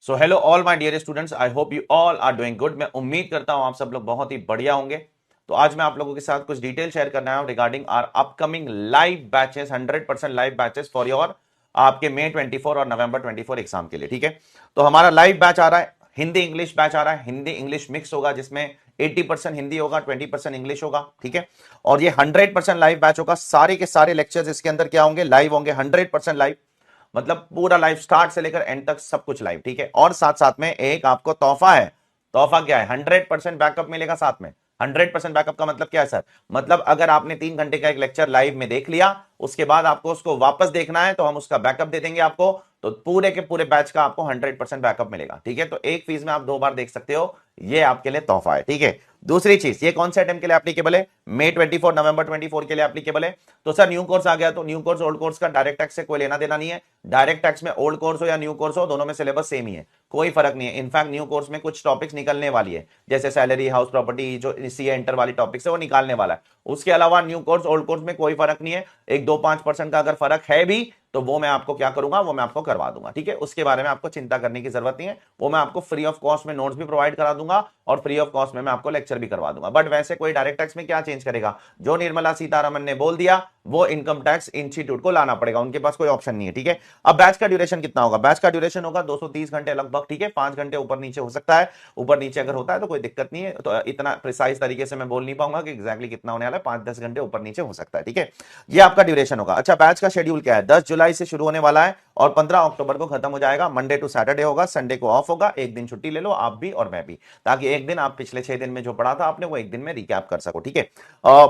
So hello all my dear students, I hope you all are doing good. मैं उम्मीद करता हूं आप सब लोग बहुत ही बढ़िया होंगे। तो आज मैं आप लोगों के साथ कुछ डिटेल शेयर करना है regarding are upcoming live batches, 100% live batches for your आपके मई 24 और नवंबर 24 एग्जाम के लिए। ठीक है, तो हमारा लाइव बैच आ रहा है, हिंदी इंग्लिश बैच आ रहा है। हिंदी इंग्लिश मिक्स होगा जिसमें 80% हिंदी होगा, 20% इंग्लिश होगा। ठीक है, और ये 100% लाइव बैच होगा। सारे के सारे लेक्चर्स इसके अंदर क्या होंगे, लाइव होंगे, 100% लाइव। मतलब पूरा लाइव स्टार्ट से लेकर एंड तक सब कुछ लाइव। ठीक है, और साथ साथ में एक आपको तोहफा है। तोहफा क्या है? 100% बैकअप मिलेगा साथ में। 100% बैकअप का मतलब क्या है सर? मतलब अगर आपने 3 घंटे का एक लेक्चर लाइव में देख लिया, उसके बाद आपको उसको वापस देखना है तो हम उसका बैकअप दे देंगे आपको। तो पूरे के पूरे बैच का आपको 100% बैकअप मिलेगा। ठीक है, तो एक फीस में आप 2 बार देख सकते हो। ये आपके लिए तोहफा है। ठीक है, दूसरी चीज, ये कौन से अटेम्प्ट के लिए एप्लीकेबल है? मई 24 नवंबर 24 के लिए एप्लीकेबल है। तो सर न्यू कोर्स आ गया, तो न्यू कोर्स ओल्ड कोर्स का डायरेक्ट टैक्स से कोई लेना देना नहीं है। डायरेक्ट टैक्स में ओल्ड कोर्स हो या न्यू कोर्स हो, दोनों में सिलेबस सेम ही है, कोई फर्क नहीं है। इनफैक्ट न्यू कोर्स में कुछ टॉपिक्स निकलने वाली है, जैसे सैलरी, हाउस प्रॉपर्टी, जो सीए इंटर वाली टॉपिक्स है वो निकालने वाला है। उसके अलावा न्यू कोर्स ओल्ड कोर्स में कोई फर्क नहीं है। एक 2-5% का अगर फर्क है भी तो वो मैं आपको क्या करूंगा, वो मैं आपको करवा दूंगा। ठीक है, उसके बारे में आपको चिंता करने की जरूरत नहीं है। वो मैं आपको फ्री ऑफ कॉस्ट में नोट्स भी प्रोवाइड करा दूंगा और फ्री ऑफ कॉस्ट में मैं आपको लेक्चर भी करवा दूंगा। बट वैसे कोई डायरेक्ट टैक्स में क्या चेंज करेगा? जो निर्मला सीतारमन ने बोल दिया वो इनकम टैक्स इंस्टीट्यूट को लाना पड़ेगा, उनके पास कोई ऑप्शन नहीं है। ठीक है, अब बैच का ड्यूरेशन कितना होगा? बैच का ड्यूरेशन होगा 230 घंटे लगभग। ठीक है, 5 घंटे ऊपर नीचे हो सकता है। ऊपर नीचे अगर होता है तो कोई दिक्कत नहीं है, तो इतना प्रिसाइज तरीके से मैं बोल नहीं पाऊंगा कि एग्जैक्टली कितना होने वाला है। 5-10 घंटे ऊपर नीचे हो सकता है। ठीक है, ये आपका ड्यूरेशन होगा। अच्छा, बैच का शेड्यूल क्या है? 10 जुलाई से शुरू होने वाला है और 15 अक्टूबर को खत्म हो जाएगा। मंडे टू सैटरडे होगा, संडे को ऑफ होगा। एक दिन छुट्टी ले लो आप भी और मैं भी, ताकि एक दिन आप पिछले 6 दिन में जो पढ़ा था आपने वो एक दिन में रिकैप कर सको। ठीक है,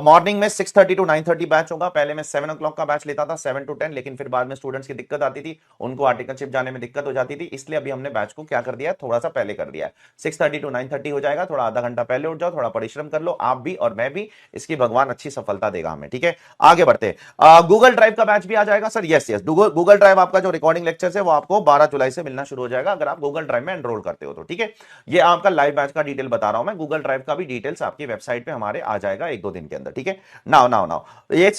मॉर्निंग में 6:30 टू 9:30 बैच होगा। पहले मैं 7 o'clock का बैच लेता था, 7 to 10, लेकिन फिर बाद में स्टूडेंट्स की दिक्कत आती थी, उनको आर्टिकलशिप जाने में दिक्कत हो जाती थी, इसलिए अभी हमने बैच को क्या कर दिया है, थोड़ा सा पहले कर दिया है। 6:30 to 9:30 हो जाएगा। थोड़ा आधा घंटा पहले उठ जाओ, थोड़ा परिश्रम कर लो आप भी और मैं भी, इसकी भगवान अच्छी सफलता देगा हमें। ठीक है, आगे बढ़ते। गूगल ड्राइव का बैच भी आ जाएगा sir. Yes yes, Google drive आपका जो रिकॉर्डिंग लेक्चर है वो आपको 12 जुलाई से मिलना शुरू हो जाएगा, अगर आप गूगल ड्राइव में एनरोल करते हो तो। ठीक है, ये आपका लाइव बैच का डिटेल बता रहा हूं मैं। गूगल ड्राइव का भी डिटेल्स आपकी वेबसाइट पे हमारे आ जाएगा 1-2 दिन के अंदर। ठीक है, नाउ नाउ नाउ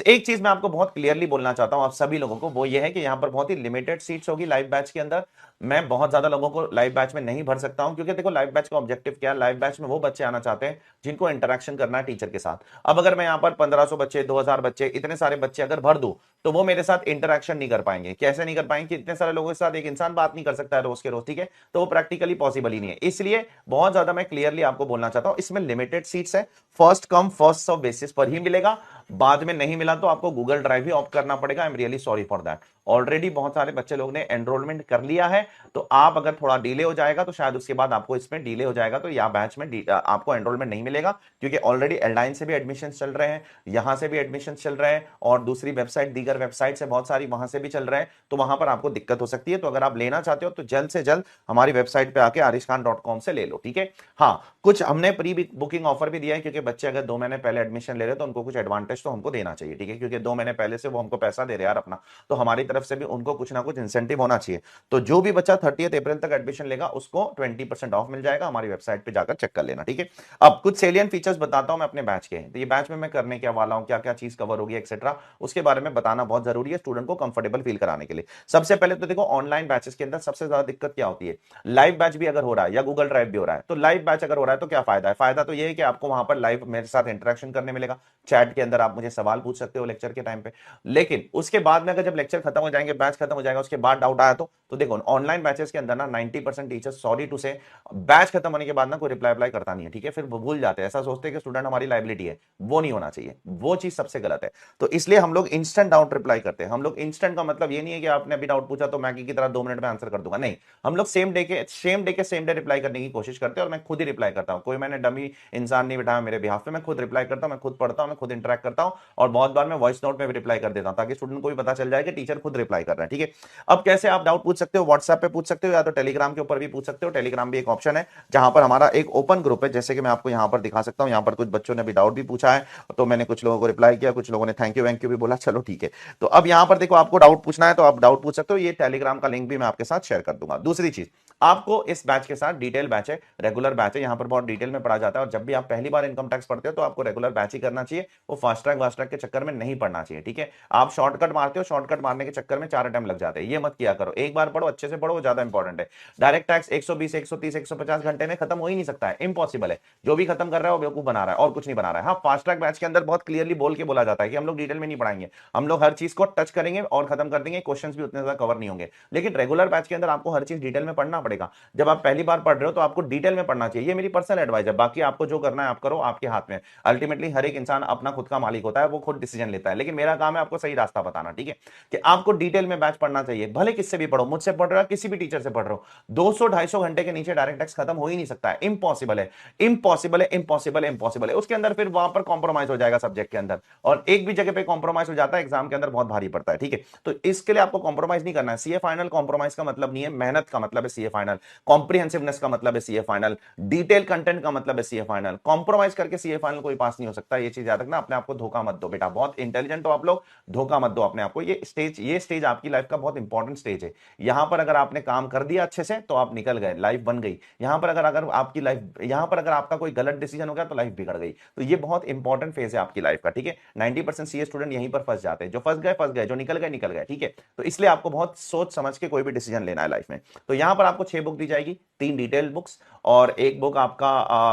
एक चीज मैं आपको बहुत क्लियरली बोलना चाहता हूं आप सभी लोगों को, वो ये है कि यहां पर बहुत ही लिमिटेड सीट्स होगी लाइव बैच के अंदर। मैं बहुत ज्यादा लोगों को लाइव बैच में नहीं भर सकता हूं, क्योंकि देखो लाइव बैच का ऑब्जेक्टिव क्या है? लाइव बैच में वो बच्चे आना चाहते हैं जिनको इंटरेक्शन करना है टीचर के साथ। अब अगर मैं यहां पर 1500 बच्चे, 2000 बच्चे, इतने सारे बच्चे अगर भर दूं तो वो मेरे साथ इंटरेक्शन नहीं कर पाएंगे। कैसे नहीं कर पाएंगे? इतने सारे लोगों के साथ एक इंसान बात नहीं कर सकता है रोज के रोज। ठीक है, तो वो प्रैक्टिकली पॉसिबल ही नहीं है। इसलिए बहुत ज्यादा मैं क्लियरली आपको बोलना चाहता हूं, इसमें लिमिटेड सीट्स है। First come first serve basis पर ही मिलेगा। बाद में नहीं मिला तो आपको गूगल ड्राइव ही ऑप्ट करना पड़ेगा। I am really sorry for that. Already बहुत सारे बच्चे लोग ने एनरोलमेंट कर लिया है, तो आप अगर थोड़ा डिले हो जाएगा तो शायद उसके बाद आपको इसमें डिले हो जाएगा, तो या बैच में आपको एनरोलमेंट नहीं मिलेगा, क्योंकि ऑलरेडी एल्डाइन से भी एडमिशन चल रहे हैं, यहां से भी एडमिशन चल रहे हैं, और दूसरी वेबसाइट, दीगर वेबसाइट से बहुत सारी वहां से भी चल रहे हैं, तो वहां पर आपको दिक्कत हो सकती है। तो अगर आप लेना चाहते हो तो जल्द से जल्द हमारी वेबसाइट पे आके arishkhan.com से ले लो। ठीक है, हाँ, कुछ हमने प्री बुकिंग ऑफर भी दिया है, क्योंकि बच्चे अगर 2 महीने पहले एडमिशन ले रहे हैं तो उनको कुछ एडवांटेज तो हमको देना चाहिए। ठीक है, क्योंकि 2 महीने पहले से वो हमको पैसा दे रहे हैं यार अपना, तो हमारी तरफ से भी उनको कुछ ना कुछ इंसेंटिव होना चाहिए। तो जो भी बच्चा 30 अप्रैल तक एडमिशन लेगा उसको 20% ऑफ मिल जाएगा। हमारी वेबसाइट पे जाकर चेक कर लेना। ठीक है, अब कुछ सेलियन फीचर्स बताता हूं मैं अपने बैच के। तो ये बैच में मैं करने क्या वाला हूं, क्या क्या चीज कवर होगी एक्सेट्रा, उसके बारे में बताना बहुत जरूरी है स्टूडेंट को कंफर्टेबल फील कराने के लिए। सबसे पहले तो देखो, ऑनलाइन बैचेस के अंदर सबसे ज्यादा दिक्कत क्या होती है? लाइव बैच भी अगर हो रहा है या गूगल ड्राइव भी हो रहा है, तो लाइव बैच अगर हो रहा है तो क्या फायदा है? फायदा तो ये है कि आपको वहां पर लाइव मेरे साथ इंटरेक्शन करने मिलेगा। चैट के अंदर आप मुझे सवाल पूछ सकते हो लेक्चर के टाइम पे। लेकिन उसके बाद में अगर जब लेक्चर खत्म हो जाएंगे, बैच खत्म हो जाएगा, उसके बाद डाउट आया तो देखो, ऑनलाइन बैचेस के अंदर ना 90% टीचर्स, सॉरी टू से, बैच खत्म होने के बाद ना कोई रिप्लाई अप्लाई करता नहीं है। ठीक है, फिर वो भूल जाते हैं, ऐसा सोचते हैं कि स्टूडेंट हमारी लाइबिलिटी है। वो नहीं होना चाहिए, वो चीज सबसे गलत है। तो इसलिए हम लोग इंस्टेंट डाउट रिप्लाई करते हैं। हम लोग इंस्टेंट का मतलब ये नहीं है कि आपने अभी डाउट पूछा तो मैगी की तरह 2 मिनट में आंसर कर दूंगा, नहीं। हम लोग सेम डे रिप्लाई करने की कोशिश करते हैं, और मैं खुद ही रिप्लाई करता हूं। कोई मैंने डमी इंसान नहीं बिठाया मेरे बिहाफ पे, मैं खुद रिप्लाई करता हूं, मैं खुद पढ़ता हूं, मैं खुद इंटरेक्ट करता हूं, और बहुत बार मैं वॉइस नोट में भी रिप्लाई कर देता हूं, ताकि स्टूडेंट को भी पता चल जाए कि टीचर खुद रिप्लाई कर रहा है। ठीक है, अब कैसे आप डाउट पूछ सकते हो? व्हाट्सएप पे पूछ सकते हो, या तो टेलीग्राम के ऊपर भी पूछ सकते हो। टेलीग्राम भी एक ऑप्शन है जहां पर हमारा एक ओपन ग्रुप है, जैसे कि मैं आपको यहां पर दिखा सकता हूं। यहां पर कुछ बच्चों ने भी डाउट भी पूछा है, तो मैंने कुछ लोगों को रिप्लाई किया, कुछ लोगों ने थैंक यू भी बोला, चलो ठीक है। तो अब यहां पर देखो, आपको डाउट पूछना है तो आप डाउट पूछ सकते हो। ये टेलीग्राम का लिंक भी मैं आपके साथ शेयर कर दूंगा। दूसरी चीज, आपको इस बैच के साथ डिटेल बैच है, रेगुलर बैच है, यहां पर बहुत डिटेल में पढ़ा जाता है, और जब भी आप पहली बार इनकम टैक्स पढ़ते हो तो आपको रेगुलर बैच ही करना चाहिए, वो फास्ट फास्ट ट्रैक के चक्कर में नहीं पढ़ना चाहिए, ठीक है। आप शॉर्टकट मारते हो, शॉर्टकट मारने के चक्कर में 4 अटेम्प्ट लग जाते हैं, ये मत किया करो। एक बार पढ़ो, अच्छे से पढ़ो, वो ज्यादा इंपॉर्टेंट है। डायरेक्ट टैक्स 120, 130, 150 घंटे में खत्म हो ही नहीं सकता है, इम्पॉसिबल है। जो भी खत्म कर रहा है वो बेवकूफ बना रहा है और कुछ नहीं बना रहा है। हाँ, फास्ट ट्रैक बैच के अंदर बहुत क्लियरली बोल के बोला जाता है कि हम लोग डिटेल में नहीं पढ़ाएंगे, हम लोग हर चीज को टच करेंगे और खत्म कर देंगे, क्वेश्चन भी उतने ज्यादा कवर नहीं होंगे। लेकिन रेगुलर बैच के अंदर आपको हर चीज डिटेल में पढ़ना पड़ेगा। जब आप पहली बार पढ़ रहे हो तो आपको डिटेल में पढ़ना चाहिए, ये मेरी पर्सनल एडवाइस है। बाकी आपको जो करना है आप करो, आपके हाथ में। अल्टीमेटली हर एक इंसान अपना खुद का मालिक होता है, वो खुद डिसीजन लेता है। लेकिन मेरा काम है आपको सही रास्ता बताना, ठीक है, कि आपको डिटेल में बैच पढ़ना चाहिए। भले किससे भी पढ़ो, मुझसे पढ़ रहे हो, किसी भी टीचर से पढ़ रहे हो, 200-250 घंटे के नीचे डायरेक्ट टैक्स खत्म हो ही नहीं सकता है, इम्पॉसिबल है, इम्पॉसिबल है, इम्पॉसिबल है, इम्पॉसिबल है। उसके अंदर फिर वहां पर कॉम्प्रोमाइज हो जाएगा सब्जेक्ट के अंदर, और एक भी जगह पे कॉम्प्रोमाइज हो जाता है एग्जाम के अंदर बहुत भारी पड़ता है, ठीक है। तो इसके लिए आपको कॉम्प्रोमाइज नहीं करना है। सीए फाइनल कॉम्प्रोमाइज का मतलब नहीं है, मेहनत का मतलब है सीए फाइनल, कॉम्प्रिहेंसिवनेस का मतलब है सीए फाइनल, डिटेल कंटेंट का मतलब है सीए फाइनल। कॉम्प्रोमाइज करके सीए फाइनल कोई पास नहीं हो सकता, ये चीज याद रखना। अपने आपको धोखा मत दो बेटा, बहुत इंटेलिजेंट हो आप लोग, धोखा मत दो अपने आपको। ये स्टेज आपकी लाइफ का बहुत इंपॉर्टेंट स्टेज है। यहां पर अगर आपने काम कर दिया अच्छे से तो आप निकल गए, लाइफ बन गई। यहां पर अगर आपकी लाइफ, यहां पर अगर आपका कोई गलत डिसीजन हो गया तो लाइफ बिगड़ गई। तो ये बहुत इंपॉर्टेंट फेज है आपकी लाइफ का, ठीक है। 90% सीए स्टूडेंट यहीं पर फंस जाते हैं, जो फंस गए, जो निकल गए, ठीक है। तो इसलिए आपको बहुत सोच समझ के कोई भी डिसीजन लेना है लाइफ में। तो यहां पर आपको 6 बुक दी जाएगी, 3 डिटेल बुक्स और एक बुक आपका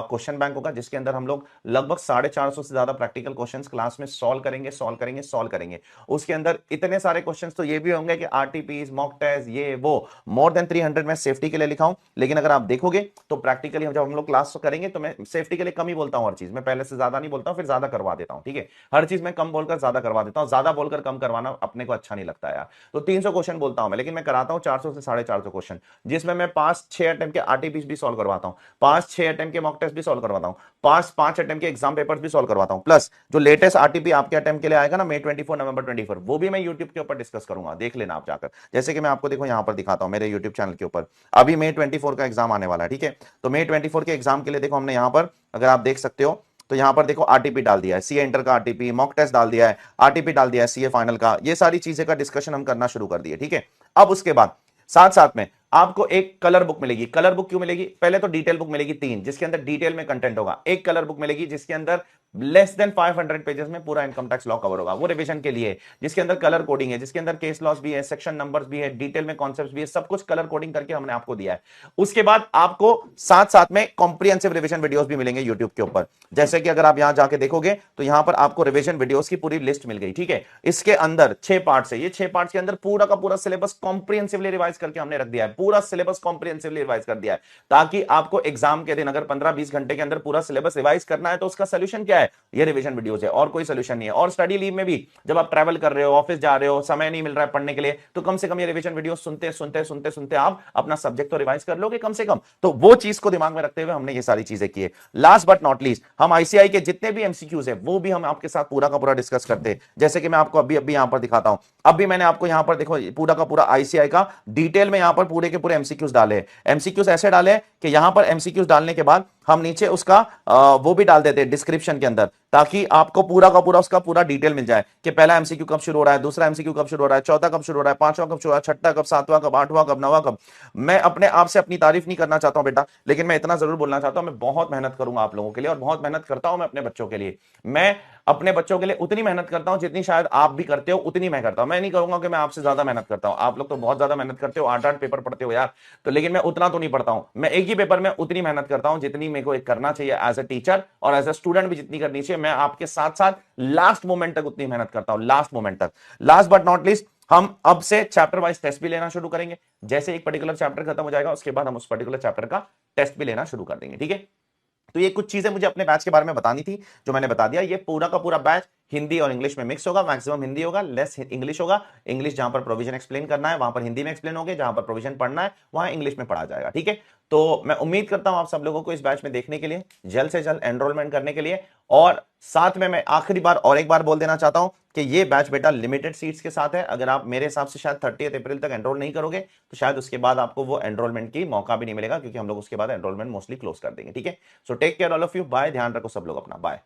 क्वेश्चन बैंक होगा, जिसके अंदर हम लोग लगभग 450 से ज्यादा प्रैक्टिकल क्वेश्चंस क्लास में सॉल्व करेंगे। उसके अंदर इतने सारे क्वेश्चंस तो ये भी होंगे कि आरटीपीज, मॉक टेस्ट, ये वो, मोर देन 300 मैं सेफ्टी के लिए लिखा हूं। लेकिन अगर आप देखोगे तो प्रैक्टिकली जब हम लोग क्लास करेंगे तो मैं सेफ्टी के लिए कम ही बोलता हूं, हर चीज मैं पहले से ज्यादा नहीं बोलता हूं, फिर ज्यादा करवा देता हूं, ठीक है। हर चीज मैं कम बोलकर ज्यादा करवा देता हूं, ज्यादा बोलकर कम करवाना अपने को अच्छा नहीं लगता यार। तो 300 क्वेश्चन बोलता हूं मैं, लेकिन मैं कराता हूं 400 से 450 क्वेश्चन, जिसमें मैं 5-6 अटेम्प्ट के आरटीपीज भी सॉल्व करवाता हूं, 5-6 अटेम्प्ट के मॉक टेस्ट भी सॉल्व करवाता हूं, 5 अटेम्प्ट के एग्जाम पेपर्स भी सॉल्व करवाता हूं। प्लस जो लेटेस्ट आरटीपी आपके अटेम्प्ट के लिए आएगा ना, May 24 नवंबर 24, वो भी मैं यूट्यूब के ऊपर डिस्कस करूंगा, देख लेना आप जाकर। जैसे कि मैं आपको देखो यहां पर दिखाता हूं मेरे यूट्यूब चैनल के ऊपर, अभी May 24 का एग्जाम आने वाला है, ठीक है। तो May 24 के एग्जाम के लिए देखो हमने यहां पर, अगर आप देख सकते हो तो यहां पर देखो आरटीपी डाल दिया है, सीए इंटर का आरटीपी, मॉक टेस्ट डाल दिया है, आरटीपी डाल दिया है सीए फाइनल का, ये सारी चीजें का डिस्कशन हम करना शुरू कर दिए, ठीक है। अब उसके बाद साथ साथ में आपको एक कलर बुक मिलेगी। कलर बुक क्यों मिलेगी? पहले तो डिटेल बुक मिलेगी 3, जिसके अंदर डिटेल में कंटेंट होगा। एक कलर बुक मिलेगी जिसके अंदर लेस देन 500 पेजेस में पूरा इनकम टैक्स लॉ कवर होगा, वो रिवीजन के लिए, जिसके अंदर कलर कोडिंग है, जिसके अंदर केस लॉस भी है, सेक्शन नंबर्स भी है, डिटेल में कॉन्सेप्ट्स भी है, सब कुछ कलर कोडिंग करके हमने आपको दिया है। उसके बाद आपको साथ साथ में कॉम्प्रिहेंसिव रिवीजन वीडियोस भी मिलेंगे यूट्यूब के ऊपर। जैसे कि अगर आप यहां जाके देखोगे तो यहां पर आपको रिवीजन वीडियोस की पूरी लिस्ट मिल गई, ठीक है। इसके अंदर 6 पार्ट्स है, ये 6 पार्ट्स के अंदर पूरा का पूरा सिलेबस कॉम्प्रिहेंसिवली रिवाइज करके हमने रख दिया है, पूरा सिलेबस कॉम्प्रिहेंसिवली रिवाइज कर दिया है, ताकि आपको एग्जाम के दिन अगर 15-20 घंटे के अंदर पूरा सिलेबस रिवाइज करना है तो उसका सोल्यूशन क्या है? ये रिवीजन वीडियोस है, और कोई सोल्यूशन नहीं है। और स्टडी लीव में भी जब आप ट्रैवल कर रहे हो, ऑफिस जा रहे हो, समय नहीं मिल रहा है पढ़ने के लिए, तो कम से कम ये रिवीजन वीडियो सुनते आप अपना सब्जेक्ट तो रिवाइज कर लोगे कम से कम। तो वो चीज को दिमाग में रखते हुए हमने ये सारी चीजें की है। लास्ट बट नॉट लीस्ट, हम आईसीआई के जितने भी एमसीक्यूज है वो भी हम आपके साथ पूरा का पूरा डिस्कस करते हैं। जैसे कि मैं आपको अभी यहां पर दिखाता हूं, अभी मैंने आपको यहां पर देखो पूरा का पूरा आईसीआई का डिटेल में यहां पर पूरे के पूरे एमसीक्यूज डाले हैं। एमसीक्यूज ऐसे डाले कि यहां पर एमसीक्यूज डालने के बाद हम नीचे उसका वो भी डाल देते हैं डिस्क्रिप्शन के अंदर, ताकि आपको पूरा का पूरा उसका पूरा डिटेल मिल जाए कि पहला एमसीक्यू कब शुरू हो रहा है, दूसरा एमसीक्यू कब शुरू हो रहा है, चौथा कब शुरू हो रहा है, पांचवा कब शुरू हो रहा है, छठा कब, सातवां कब, आठवां कब, नौवां कब। मैं अपने आप से अपनी तारीफ नहीं करना चाहता हूं बेटा, लेकिन मैं इतना जरूर बोलना चाहता हूं, मैं बहुत मेहनत करूंगा आप लोगों के लिए, और बहुत मेहनत करता हूं मैं अपने बच्चों के लिए। मैं अपने बच्चों के लिए उतनी मेहनत करता हूं जितनी शायद आप भी करते हो, उतनी मैं करता हूं। मैं नहीं कहूंगा कि मैं आपसे ज्यादा मेहनत करता हूं, आप लोग तो बहुत ज्यादा मेहनत करते हो, 8-8 पेपर पढ़ते हो यार, तो लेकिन मैं उतना तो नहीं पढ़ता हूं। मैं एक ही पेपर में उतनी मेहनत करता हूं जितनी मेरे को करना चाहिए एज ए टीचर, और एज ए स्टूडेंट भी जितनी करनी चाहिए। मैं आपके साथ साथ लास्ट मोमेंट तक उतनी मेहनत करता हूं, लास्ट मोमेंट तक। लास्ट बट नॉट लीस्ट, हम अब से चैप्टर वाइज टेस्ट भी लेना शुरू करेंगे। जैसे एक पर्टिकुलर चैप्टर खत्म हो जाएगा उसके बाद हम उस पर्टिकुलर चैप्टर का टेस्ट भी लेना शुरू कर देंगे, ठीक है। तो ये कुछ चीजें मुझे अपने बैच के बारे में बतानी थी, जो मैंने बता दिया। ये पूरा का पूरा बैच हिंदी और इंग्लिश में मिक्स होगा, मैक्सिमम हिंदी होगा, लेस इंग्लिश होगा। इंग्लिश जहां पर प्रोविजन एक्सप्लेन करना है वहां पर हिंदी में एक्सप्लेन होंगे, जहां पर प्रोविजन पढ़ना है वहां इंग्लिश में पढ़ा जाएगा, ठीक है। तो मैं उम्मीद करता हूं आप सब लोगों को इस बैच में देखने के लिए, जल्द से जल्द एनरोलमेंट करने के लिए। और साथ में मैं आखिरी बार और एक बार बोल देना चाहता हूं कि ये बैच बेटा लिमिटेड सीट्स के साथ है। अगर आप मेरे हिसाब से शायद 30 अप्रैल तक एनरोल नहीं करोगे तो शायद उसके बाद आपको वो एनरोलमेंट की मौका भी नहीं मिलेगा, क्योंकि हम लोग उसके बाद एनरोलमेंट मोस्टली क्लोज कर देंगे, ठीक है। So take care all of you, bye, ध्यान रखो सब लोग अपना, बाय।